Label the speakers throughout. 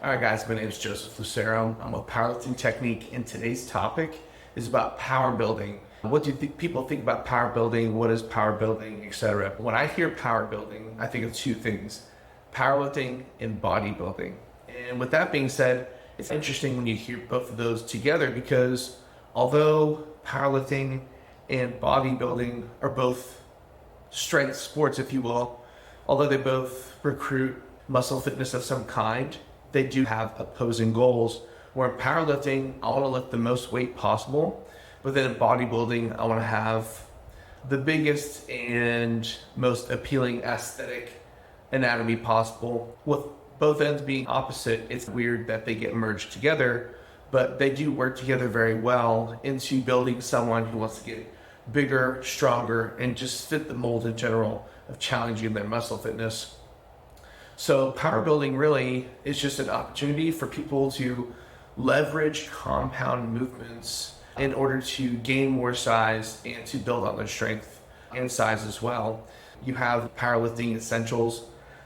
Speaker 1: All right, guys, my name is Joseph Lucero. I'm with Powerlifting Technique, and today's topic is about power building. What do people think about power building? What is power building, etc.? When I hear power building, I think of two things: powerlifting and bodybuilding. And with that being said, it's interesting when you hear both of those together because although powerlifting and bodybuilding are both strength sports, if you will, although they both recruit muscle fitness of some kind, they do have opposing goals. Where in powerlifting, I want to lift the most weight possible, but then in bodybuilding, I want to have the biggest and most appealing aesthetic anatomy possible. With both ends being opposite, it's weird that they get merged together, but they do work together very well into building someone who wants to get bigger, stronger, and just fit the mold in general of challenging their muscle fitness. So power building really is just an opportunity for people to leverage compound movements in order to gain more size and to build on their strength and size as well. You have powerlifting essentials,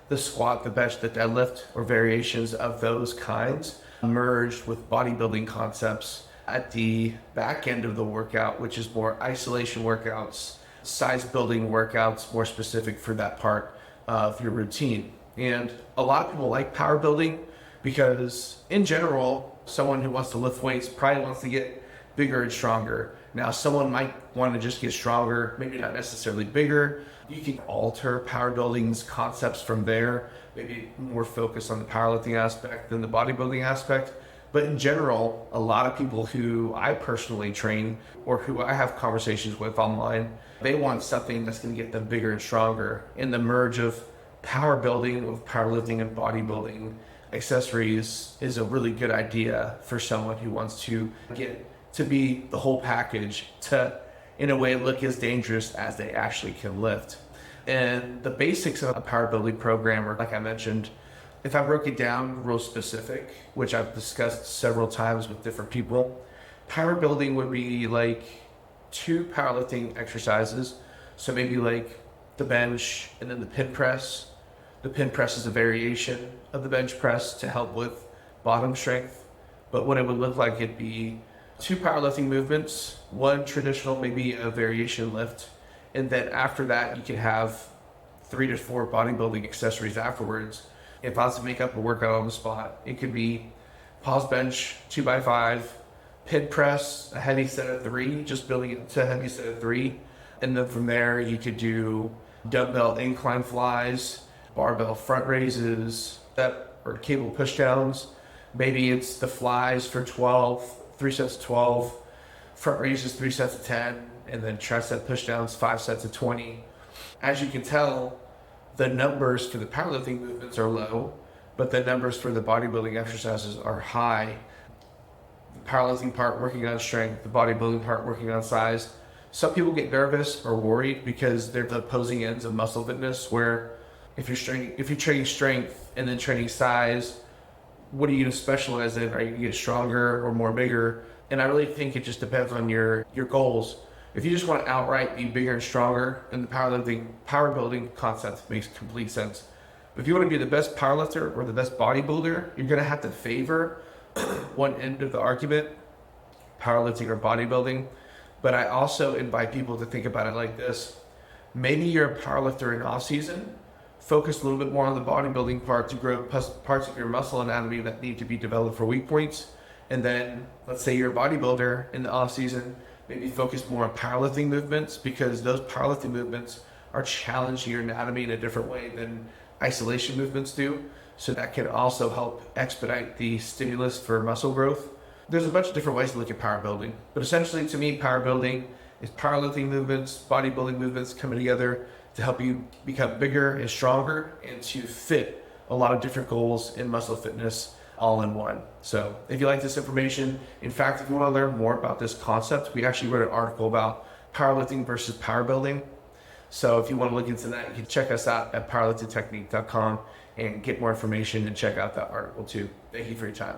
Speaker 1: the squat, the bench, the deadlift, or variations of those kinds merged with bodybuilding concepts at the back end of the workout, which is more isolation workouts, size building workouts, more specific for that part of your routine. And a lot of people like power building because in general, someone who wants to lift weights probably wants to get bigger and stronger. Now, someone might want to just get stronger, maybe not necessarily bigger. You can alter power building's concepts from there, maybe more focused on the powerlifting aspect than the bodybuilding aspect. But in general, a lot of people who I personally train or who I have conversations with online, they want something that's going to get them bigger and stronger. In the merge of power building with powerlifting and bodybuilding accessories is a really good idea for someone who wants to get to be the whole package to, in a way, look as dangerous as they actually can lift. And the basics of a power building program are, like I mentioned, if I broke it down real specific, which I've discussed several times with different people, power building would be like 2 powerlifting exercises. So maybe like the bench and then the pin press. The pin press is a variation of the bench press to help with bottom strength. But what it would look like, it'd be 2 powerlifting movements, 1 traditional, maybe a variation lift. And then after that, you could have 3 to 4 bodybuilding accessories afterwards. If I was to make up a workout on the spot, it could be pause bench, 2x5, pin press, a heavy set of 3, just building it to a heavy set of 3. And then from there, you could do dumbbell incline flies, barbell front raises, or cable pushdowns. Maybe it's the flies for 12, 3 sets of 12, front raises 3 sets of 10, and then tricep pushdowns 5 sets of 20. As you can tell, the numbers for the powerlifting movements are low, but the numbers for the bodybuilding exercises are high. The powerlifting part working on strength, the bodybuilding part working on size. Some people get nervous or worried because they're the opposing ends of muscle fitness, where if you're training strength and then training size, what are you going to specialize in? Are you going to get stronger or more bigger? And I really think it just depends on your goals. If you just want to outright be bigger and stronger, then the power building concept makes complete sense. But if you want to be the best powerlifter or the best bodybuilder, you're going to have to favor one end of the argument, powerlifting or bodybuilding. But I also invite people to think about it like this. Maybe you're a powerlifter in off season, focus a little bit more on the bodybuilding part to grow parts of your muscle anatomy that need to be developed for weak points. And then let's say you're a bodybuilder in the off season, maybe focus more on powerlifting movements because those powerlifting movements are challenging your anatomy in a different way than isolation movements do. So that can also help expedite the stimulus for muscle growth. There's a bunch of different ways to look at power building, but essentially to me, power building is powerlifting movements, bodybuilding movements coming together to help you become bigger and stronger and to fit a lot of different goals in muscle fitness all in one. So if you like this information, in fact, if you want to learn more about this concept, we actually wrote an article about powerlifting versus power building. So if you want to look into that, you can check us out at powerliftingtechnique.com and get more information and check out that article too. Thank you for your time.